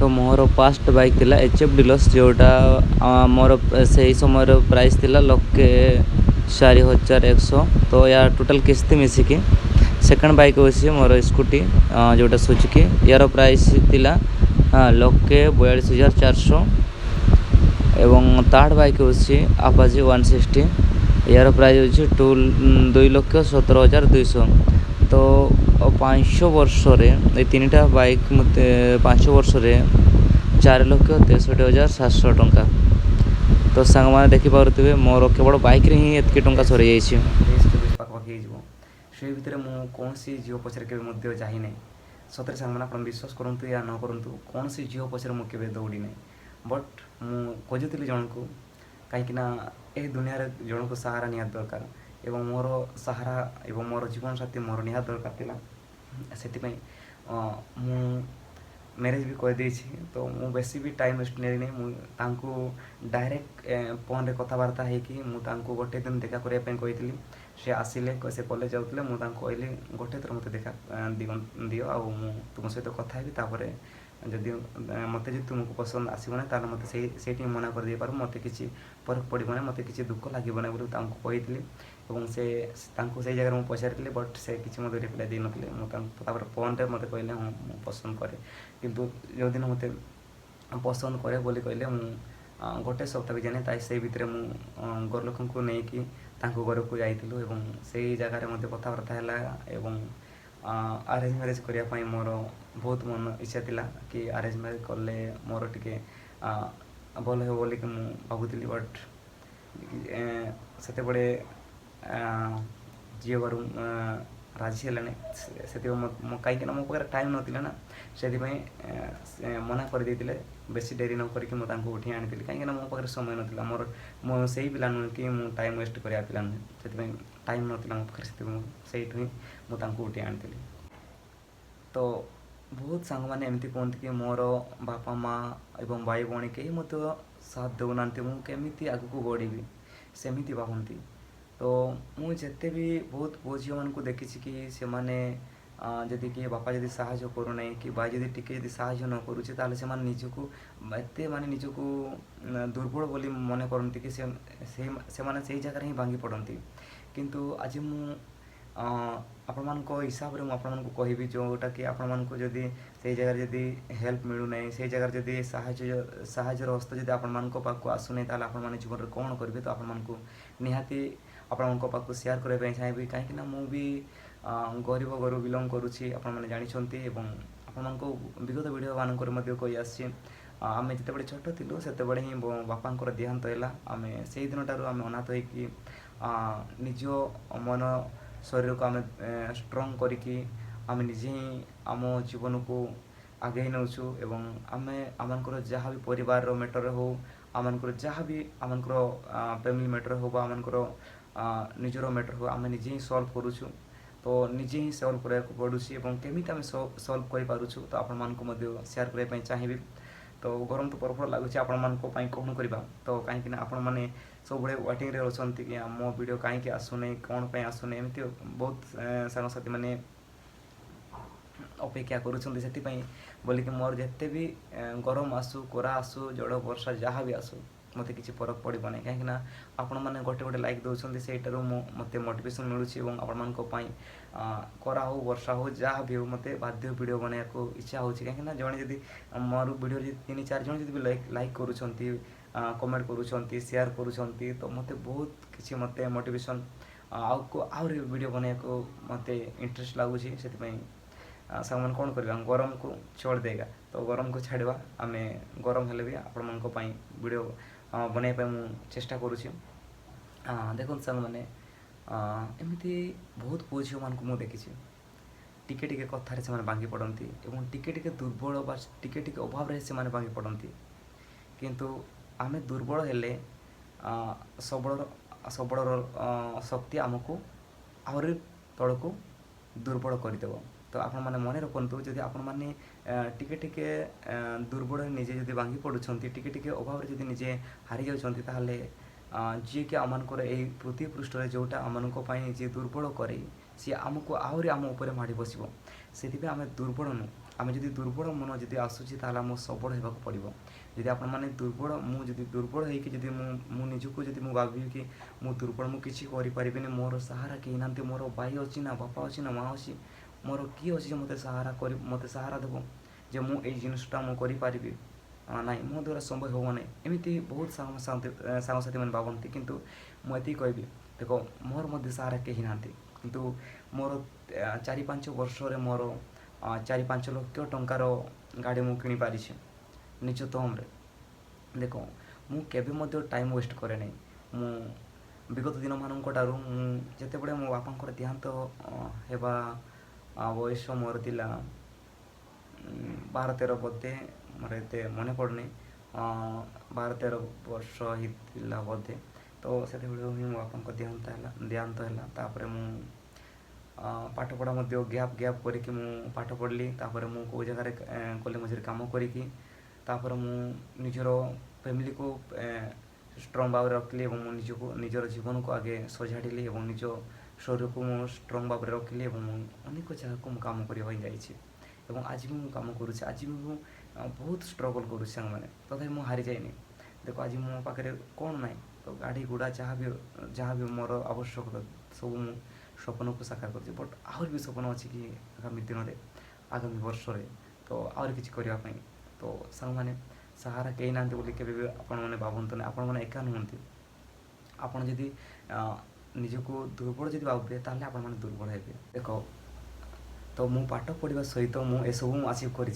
तो मोर fast bike थिला HF deluxe जोटा मोर से समय प्राइस थिला लक्षे 4100 तो या टोटल किस्ती मिसिकी सेकंड बाइक होची मोर स्कूटी जोटा सुजुकी यार प्राइस थिला लक्षे 42,400 एवं थर्ड बाइक होची अपाचे 160 यार प्राइस होची 2,17,200 तो 500 वर्ष रे तीनटा बाइक मत 500 वर्ष रे 4,63,700 टंका तो सांग मैंने देखिपे मोर केवल बाइक रे ही एतकी टंका सरी जाइए पाखपाखी हो से भितर मुझे कौन सी झील पचर के जाही ना सतरे सांग मैंने विश्वास करूँ या न करूँ कौन सी झील पचर मुझे दौड़ी ना बट मुझुली जन को कहीं दुनिया जन को सहारा निहात दरकार एवं मोर सहारा एवं मोर जीवन साथी मोर निहात दरकार से मु मैरेज भी करदे तो मु बेसी भी टाइम वेस्ट नहीं मुझे डायरेक्ट फोन रे कथबार्ता हो गोटे दिन देखा करने कही से आसिले से कॉलेज जाते मुझे कहली गोटे थर मत देखा दियो आ तुम सहित कथा तापर जदि मत जी तुमको पसंद आसबना ताल मत से मना कर दे पार मत किसी फरक पड़ना मत किसी दुख लगे बोली कही से जगह मुझे पचारि बट से किसी मत रिप्लाई दे ना फोन रे मत कहले हाँ मुझे पसंद करे किंतु जो दिन मत पसंद करे बोली कहले मुझे गोटे सप्ताह भी जाने से भितर मुझे घर लोक को लेकिन घर को जाइलु से जगार मत कथबार्ता है अरेंज मैरेज करने मोर बहुत मन इच्छा थिला कि अरेंज मैरेज कले मोर टिके भल हो बोली कि मुझे भावुली बट से बड़े झील घर राजी है से कहीं मो पाखे टाइम नाला से मना कर बेसी डेरी न करके मुझे उठी आनी कहीं मो पाखे समय नाला मोर मो से पिला नुह कि मुझे टाइम वेस्ट करा पिला नुहे से टाइम नाला मो पाखे से मुझे उठी आनी तो बहुत सांग मैंने एमती कहते कि मोर बापा माँ एवं भाई भौणी कहीं मत साथ देना मुझे आग को बढ़ी सेमती भावती तो मुझे भी बहुत पुओ झील मान देखी कि से माने जदि किए बापा जदि साहाय्य करूना कि भाई जदि टिके साहाय्य न करुचे ताले से निजको एत माने निजको दुर्बल बोली मन करती कि से जगह ही भांगी पड़ती किंतु आज मु आपण मान हिसाब से मुझे कहि जोटा कि आपण मान जदि से जगह जदि हेल्प मिलूना से जगह जदि साहाय्यर हस्त जदि आपण मान पाक आसुना ताल आपण जीवन में कौन करेंगे तो आपण मान निहाती आपण पाक सेयार करने चाहिए कहीं मुझे गरीब घर बिलंग करुँची आपने जानते आपण विगत वीडियो मानक कही आसी आम जिते छोट थी से ही बापा देहांत है आम से दिन टार आम अनाथ हो निज मन शरीर को आम स्ट्रंग करी आम निजे ही आम जीवन को आगे नौचु एवं आम आमर जहाँ भी परिवार मैटर हो आमर जहाँ भी आमर फैमिली मैटर हो आमर निजर मैटर हो आम निजे ही सल्व करुचु तो निजे ही सल्व कराया पड़ुची केमी आम सल्व कर तो आपण मानक सेयार करने चाहिए तो गरम तो प्रबल लगुच आपण कौन करवा तो कहीं आपण मैंने सब बड़े वेटिंग रे अच्छा कि मो वीडियो कहीं आसुना कौन पर आसुना एमती बहुत सांगसाथी मैंने अपेक्षा करुँच बोलिक मोर जिते भी गरम आसू कोरा आसू जड़ वर्षा जहाँ भी आसू मत किसी फरक पड़ो ना कहीं आपण मैंने गोटे गोटे लाइक दौरान से मत मोटिवेशन मिलूँ आपण मान करा हो वर्षा हो जहाँ भी हो मत बाध्य वीडियो बनाया को इच्छा हो कहीं जड़े जदि मोर वीडियो 3-4 जन जब लाइक करुँच कमेंट करुँच शेयर करुँच तो मत बहुत किसी मत मोटिवेशन आहरी वीडियो बनाया को मत इंटरेस्ट लगुच से सामान कौन करवा गरम को छोड़ देगा तो गरम को छाड़ा आम गरम हेल्ले भी आपण मान वीडियो बनवाई मुझे चेष्टा करुँच देखो सांग मैंने एमती बहुत पुओ झील मान मुझे देखी टिके टिके कथार से भांगी पड़ती और टिके टिके दुर्बल बा टिके टिके अभाव से भांगी पड़ती किंतु आम दुर्बल हेले सबल सबल शक्ति आमको आहरी तल को दुर्बल करदेव तो आपण मैंने मन रखु जदि आपण मैंने टिके टिके दुर्बल निजे जदि भांगी पड़ुंट टिके टिके अभाव जदि निजे हारी जाते जी कि आमर यही पृथ्वी पृष्ठ जोटा आम जी दुर्बल करे सी आमको आहरी आम उपर माड़ी बस से आम दुर्बल नु आम जदि दुर्बल मन जदि आसूची ताहले आमको सबल होगाक पड़ो। जदि आपण मैंने दुर्बल मुझे दुर्बल होगी जदि निजक जदि भावी कि मुझे दुर्बल मुझे किसी करें मोर सहारा कहीं ना मोर भाई अच्छी ना बापा अच्छी ना माँ अच्छी मोर किए अच्छी मत सहारा कर मत सहारा देव जे मुझे जिनटा मुझे ना मो द्वारा संभव हो ना एमती बहुत सांगसाथी मैंने भावती किंतु मुझे कहबी देख मोर मध्य सहारा कहीं ना किंतु मोर 4-5 वर्ष मोर 4-5 लाख टंकार गाड़ी मुझे किनी पारी निज तहम्रे देख मुझे टाइम वेस्ट करे नहीं मु विगत दिन मानू जिते बड़े मो बापा देहांत होगा बयस मोर थिला 12-13 बोधे मोर एत मन पड़नी 12-13 वर्ष होता बोधे तो से मो बापा देहांत है तापर मु पाठ पढ़ा गैप गैप करके पाठ पढ़ली तापर मु कौ जगार कले मझे कम करी तापर मु निजर फैमिली को स्ट्रंग भाव रखली निजको निजर जीवन को आगे सजाड़ी और निज शरीर को मु स्ट्रंग भाव रखली अनेक जगह को कम करने जाइए आज भी मुझे कम करुँच आज भी मुझे बहुत स्ट्रगल करुँच सांग मैंने तथा मुझे हारी जाए देख आज मो पाखे कौन ना तो गाड़ी गुड़ा जहाँ भी मोर आवश्यकता सब मु स्वप्न को साकार कर बट आहरी भी स्वप्न अच्छी कि आगामी दिन में आगामी वर्ष तो आहरी किसी करने तो सांग मैंने सहारा कहीं ना बोली के आपण मैंने भावतु ना आपण मैंने एका नुहति आपड़ जदि निजक दुर्बल जब भावे ताले आपण मैंने दुर्बल हे देख तो मु पाठ पढ़ा सहित मुझे सब अचीव कर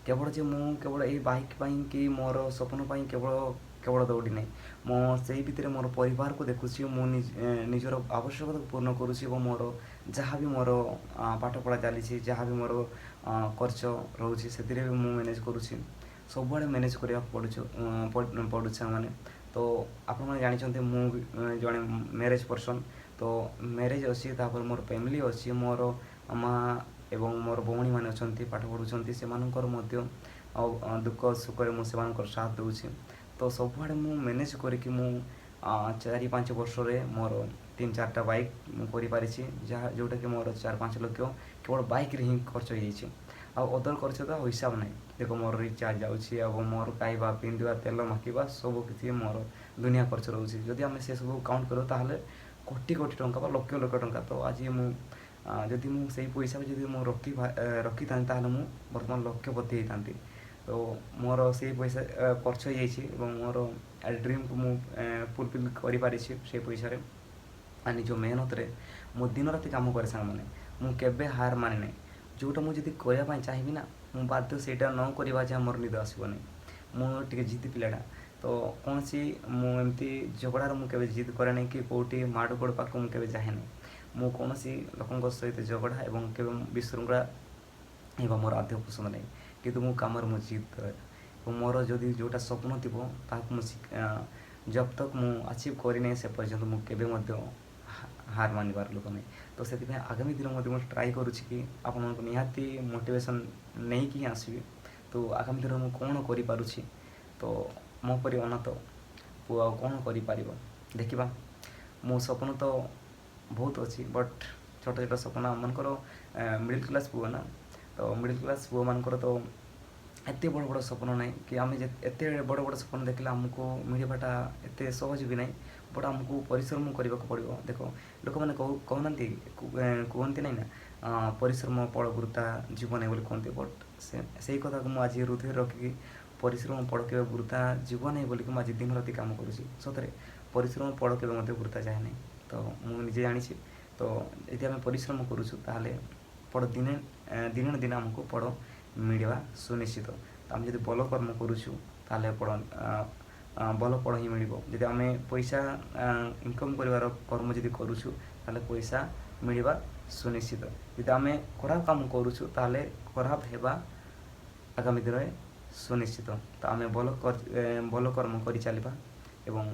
केवल जे मु केवल ये बाइक कि मोर स्वप्न केवल केवल दौड़ी नहीं मो से भितर मोर परिवार को देखुची मु निजर आवश्यकता पूर्ण करुँची मोर जहाँ भी मोर पाठ पढ़ा चली जहाँ भी मोर खर्च रोचे से मैनेज करुँची सब आड़े मैनेज करने पड़ूँ मैंने तो आप जानते मु जड़े मैरेज पर्सन तो मैरेज अच्छी तापर मोर फैमिली अच्छी मोर माँ एवं मोर भौणी मैंने अच्छा पाठ पढ़ुं से दुख सुख मुझे साथ दूसरी तो सब आड़े मु मैनेज करके 4-5 वर्ष मोर 3-4टा बाइक मुझे जहाँ जोटा कि मोर 4-5 लाख केवल बाइक रे ही खर्च हो अदर खर्च तो हिसाब ना देख मोर रिचार्ज जाऊँगी मोर खाइबा पिंधा तेल माखा सब किसी मोर दुनिया खर्च रोचे जदि आम से सब काउंट करूँ ताहले कोटी कोटी टंका लक्ष लक्ष टंका तो आज जदि मुझे पैसा जदि रखी था बर्तमान लक्षपति होता तो मोर से पैसा खर्च हो जाइए मोर ड्रीम को फुलफिल कर पारी से पैसा निज मेहनत रे मो दिन राति कम करे सांग मैंने मुझे हार माने ना जोटा मुझे करने चाहिए ना मुझे बाध्य से न करवा जहाँ मोर निद आसबनी मुझे जिद पिलाटा तो कौन सी मुझे झगड़ार मुझे जिद करे ना कि कौटी माड़ गोड़ पाक मुझे जाए ना मु कौन सी लोक सहित झगड़ा और के विशृंखला होगा मोर आद्य पसंद नहीं किंतु मु कम मु जिद करे मोर जदि जोटा स्वप्न थी जब तक मु अचीव करनी से पर्यंत मुझे हार मानबार लोक नहीं तो से आगामी दिन में ट्राए करुँच कि आपण निहाती मोटिवेशन नहीं कि आसबि तो आगामी दिन में कौन करी तो मो परी अनाथ पुआ कौन कर देखा मो स्वप्न तो बहुत अच्छी बट छोट छोट स्वप्न आमकर मिडिल क्लास पुआ ना तो मिडिल क्लास पुआ मानकर तो एत बड़ बड़ स्वप्न ना कि आम एत बड़ बड़ स्वप्न देखले आमको मिलवाटा एत सहज भी ना बट आमको परिश्रम करने को पड़ो देख लोक मैंने कहना कहते ना परिश्रम फल वृथा जीवन बोली कहते बट से कथा को मुझे हृदय रखिकी परिश्रम फल के वृथा जीवन है बोलिक मुझे दिन राति कम करुँची सतरे परिश्रम फल के वृथा जाए ना तो मुझे जानी तो यदि आम परिश्रम करुँ ताहले फल दिने दिन दिन आमको फल मिलवा सुनिश्चित तो आम जब भल कर्म करुँ ताहले फल भल फल ही मिल जब आम पैसा इनकम कर कर्म जब करुँ ताहले पैसा मिलवा सुनिश्चित जब आम खराब काम करुँ ताहले खराब हेबा आगामी दिन में सुनिश्चित तो आम भल कर्म कर चलवा एवं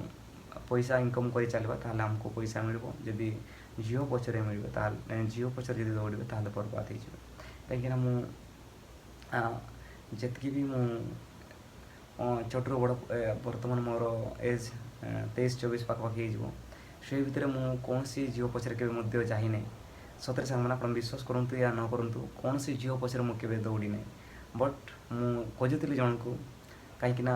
पैसा इनकम कर चलवा ताहले हमको पैसा मिल जदि झील पचर मिले झील पचर जब दौड़े ताहले बर्बाद हो कहीं जी भी छोटू बड़ बर्तमान मोर एज 23-24 पाखापाखि हो से भितर कौन सी झील पचर के जाए ना सतरे सांग आप विश्वास करूँ या न करूँ कौन सी झील पचर मुझे दौड़ी ना ବଟ୍ ମୁଁ ଖୋଜୁଥିଲି ଜଣକୁ, କାହିଁକିନା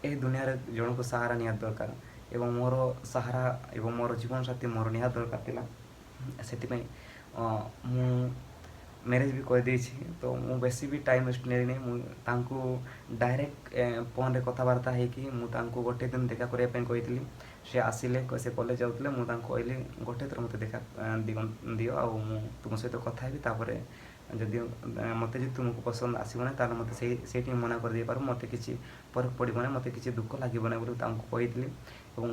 ଏ ଦୁନିଆରେ ଜଣକୁ ସାହାରା ନିହାତି ଦରକାର ଏବଂ ମୋର ସାହାରା ଏବଂ ମୋର ଜୀବନସାଥୀ ମୋର ନିହାତି ଦରକାର ଥିଲା। ସେଥିପାଇଁ ମୁଁ ମ୍ୟାରେଜ୍ ବି କରିଦେଇଛି। ତ ମୁଁ ବେଶୀ ବି ଟାଇମ୍ ୱେଷ୍ଟ ନେଲିନି। ମୁଁ ତାଙ୍କୁ ଡାଇରେକ୍ଟ ଫୋନ୍ରେ କଥାବାର୍ତ୍ତା ହେଇକି ମୁଁ ତାଙ୍କୁ ଗୋଟେ ଦିନ ଦେଖା କରିବା ପାଇଁ କହିଥିଲି। ସେ ଆସିଲେ, ସେ କଲେଜ ଯାଉଥିଲେ, ମୁଁ ତାଙ୍କୁ କହିଲି ଗୋଟେ ଥର ମୋତେ ଦେଖା ଦିଅ ଆଉ ମୁଁ ତୁମ ସହିତ କଥା ହେବି, ତାପରେ ଯଦି ମୋତେ ଯଦି ତୁମକୁ ପସନ୍ଦ ଆସିବ ନାହିଁ ତାହେଲେ ମୋତେ ସେଇଠି ମନା କରିଦେଇପାରୁ, ମୋତେ କିଛି ଫରକ ପଡ଼ିବ ନାହିଁ, ମୋତେ କିଛି ଦୁଃଖ ଲାଗିବ ନାହିଁ ବୋଲି ତାଙ୍କୁ କହିଥିଲି। ଏବଂ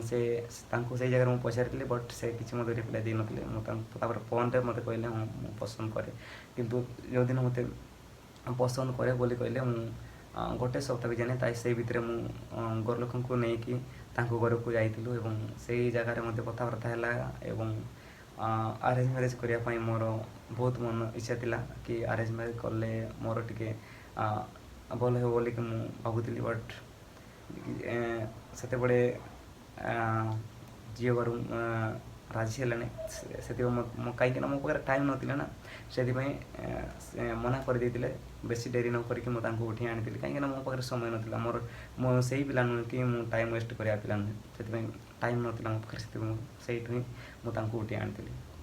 ତାଙ୍କୁ ସେଇ ଜାଗାରେ ମୁଁ ପଚାରିଥିଲି, ବଟ୍ ସେ କିଛି ମୋତେ ରିପ୍ଲାଏ ଦେଇନଥିଲେ। ମୁଁ ତାଙ୍କୁ ତାପରେ ଫୋନ୍ରେ ମୋତେ କହିଲେ ହଁ ମୁଁ ପସନ୍ଦ କରେ, କିନ୍ତୁ ଯେଉଁଦିନ ମୋତେ ପସନ୍ଦ କରେ ବୋଲି କହିଲେ ମୁଁ ଗୋଟେ ସପ୍ତାହ ବି ଯାଇନି, ସେଇ ଭିତରେ ମୁଁ ଘର ଲୋକଙ୍କୁ ନେଇକି ତାଙ୍କ ଘରକୁ ଯାଇଥିଲୁ ଏବଂ ସେଇ ଜାଗାରେ ମଧ୍ୟ କଥାବାର୍ତ୍ତା ହେଲା ଏବଂ ଆରେଞ୍ଜ ମ୍ୟାରେଜ୍ କରିବା ପାଇଁ ମୋର ବହୁତ ମନ ଇଚ୍ଛା ଥିଲା କି ଆରେଞ୍ଜ ମ୍ୟାରେଜ୍ କଲେ ମୋର ଟିକେ ଭଲ ହେବ ବୋଲିକି ମୁଁ ଭାବୁଥିଲି। ବଟ୍ ସେତେବେଳେ ଝିଅ ଘରୁ ରାଜି ହେଲାଣି, ସେଥିପାଇଁ କାହିଁକିନା ମୋ ପାଖରେ ଟାଇମ୍ ନଥିଲା ନା, ସେଥିପାଇଁ ମନା କରିଦେଇଥିଲେ। ବେଶୀ ଡେରି ନ କରିକି ମୁଁ ତାଙ୍କୁ ଉଠାଇ ଆଣିଥିଲି, କାହିଁକିନା ମୋ ପାଖରେ ସମୟ ନଥିଲା। ମୁଁ ସେଇ ପିଲା ନୁହେଁ କି ମୁଁ ଟାଇମ୍ ୱେଷ୍ଟ କରିବା ପିଲା ନୁହେଁ, ସେଥିପାଇଁ ଟାଇମ୍ ନଥିଲା ମୋ ପାଖରେ, ସେଥିପାଇଁ ସେଇଠୁ ହିଁ ମୁଁ ତାଙ୍କୁ ଉଠାଇ ଆଣିଥିଲି।